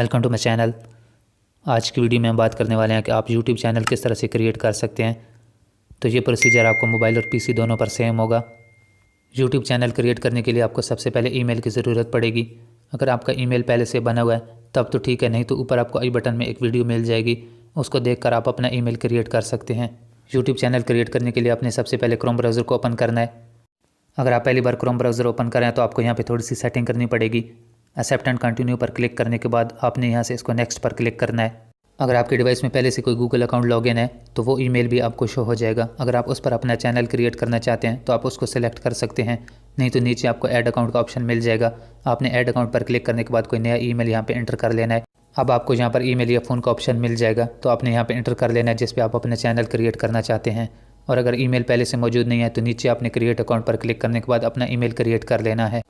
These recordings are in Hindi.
Welcome to my channel. आज की वीडियो में हम बात करने वाले हैं कि आप यूट्यूब चैनल किस तरह से क्रिएट कर सकते हैं। तो ये प्रोसीजर आपको मोबाइल और पीसी दोनों पर सेम होगा। यूट्यूब चैनल क्रिएट करने के लिए आपको सबसे पहले ईमेल की ज़रूरत पड़ेगी। अगर आपका ईमेल पहले से बना हुआ है तब तो ठीक है, नहीं तो ऊपर आपको आई बटन में एक वीडियो मिल जाएगी, उसको देखकर आप अपना ईमेल क्रिएट कर सकते हैं। यूट्यूब चैनल क्रिएट करने के लिए आपने सबसे पहले क्रोम ब्राउज़र को ओपन करना है। अगर आप पहली बार क्रोम ब्राउज़र ओपन करें तो आपको यहाँ पे थोड़ी सी सेटिंग करनी पड़ेगी। एक्सेप्ट एंड कंटिन्यू पर क्लिक करने के बाद आपने यहाँ से इसको नेक्स्ट पर क्लिक करना है। अगर आपके डिवाइस में पहले से कोई गूगल अकाउंट लॉगिन है तो वो ईमेल भी आपको शो हो जाएगा। अगर आप उस पर अपना चैनल क्रिएट करना चाहते हैं तो आप उसको सेलेक्ट कर सकते हैं, नहीं तो नीचे आपको ऐड अकाउंट का ऑप्शन मिल जाएगा। आपने ऐड अकाउंट पर क्लिक करने के बाद कोई नया ईमेल यहाँ पे एंटर कर लेना है। अब आपको यहाँ पर ईमेल या फ़ोन का ऑप्शन मिल जाएगा, तो आपने यहाँ पे एंटर कर लेना है जिस पे आप अपना चैनल क्रिएट करना चाहते हैं। और अगर ईमेल पहले से मौजूद नहीं है तो नीचे आपने क्रिएट अकाउंट पर क्लिक करने के बाद अपना ईमेल क्रिएट कर लेना है।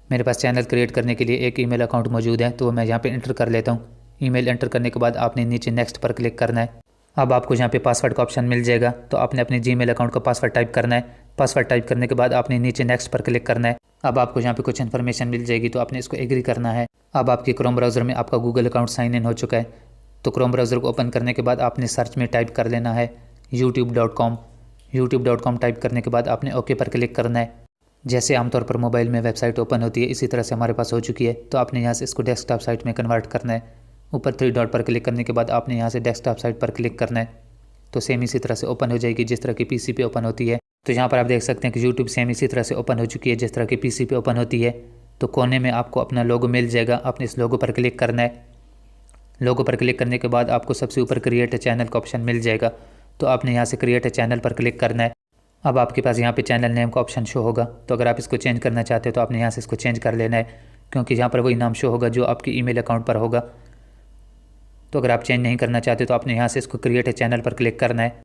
मेरे पास चैनल क्रिएट करने के लिए एक ईमेल अकाउंट मौजूद है, तो मैं यहाँ पे एंटर कर लेता हूँ। ईमेल एंटर करने के बाद आपने नीचे नेक्स्ट पर क्लिक करना है। अब आपको यहाँ पे पासवर्ड का ऑप्शन मिल जाएगा, तो आपने अपने जीमेल अकाउंट का पासवर्ड टाइप करना है। पासवर्ड टाइप करने के बाद आपने नीचे नेक्स्ट पर क्लिक करना है। अब आपको यहाँ पे कुछ इन्फॉर्मेशन मिल जाएगी, तो आपने इसको एग्री करना है। अब आपके क्रोम ब्राउज़र में आपका गूगल अकाउंट साइन इन हो चुका है, तो क्रोम ब्राउज़र को ओपन करने के बाद आपने सर्च में टाइप कर लेना है youtube.com। youtube.com टाइप करने के बाद आपने ओके पर क्लिक करना है। जैसे आमतौर पर मोबाइल में वेबसाइट ओपन होती है, इसी तरह से हमारे पास हो चुकी है। तो आपने यहाँ से इसको डेस्कटॉप साइट में कन्वर्ट करना है। ऊपर 3 डॉट पर क्लिक करने के बाद आपने यहाँ से डेस्कटॉप साइट पर क्लिक करना है, तो सेम इसी तरह से ओपन हो जाएगी जिस तरह की पीसी पे ओपन होती है। तो यहाँ पर आप देख सकते हैं कि यूट्यूब सेम इसी तरह से ओपन हो चुकी है जिस तरह की पीसी पे ओपन होती है। तो कोने में आपको अपना लोगो मिल जाएगा, आपने इस लोगो पर क्लिक करना है। लोगो पर क्लिक करने के बाद आपको सबसे ऊपर क्रिएट ए चैनल का ऑप्शन मिल जाएगा, तो आपने यहाँ से क्रिएट ए चैनल पर क्लिक करना है। अब आपके पास यहाँ पे चैनल नेम का ऑप्शन शो होगा, तो अगर आप इसको चेंज करना चाहते हो तो आपने यहाँ से इसको चेंज कर लेना है, क्योंकि यहाँ पर वही नाम शो होगा जो आपके ईमेल अकाउंट पर होगा। तो अगर आप चेंज नहीं करना चाहते तो आपने यहाँ से इसको क्रिएट ए चैनल पर क्लिक करना है।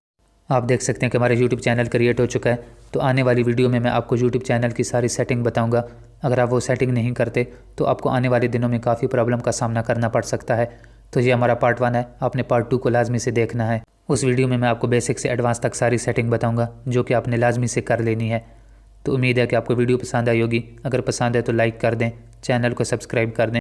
आप देख सकते हैं कि हमारा यूट्यूब चैनल क्रिएट हो चुका है। तो आने वाली वीडियो में मैं आपको यूट्यूब चैनल की सारी सेटिंग बताऊँगा। अगर आप वो सेटिंग नहीं करते तो आपको आने वाले दिनों में काफ़ी प्रॉब्लम का सामना करना पड़ सकता है। तो ये हमारा पार्ट 1 है, आपने पार्ट 2 को लाजमी से देखना है। उस वीडियो में मैं आपको बेसिक से एडवांस तक सारी सेटिंग बताऊंगा जो कि आपने लाजमी से कर लेनी है। तो उम्मीद है कि आपको वीडियो पसंद आई होगी। अगर पसंद है तो लाइक कर दें, चैनल को सब्सक्राइब कर दें।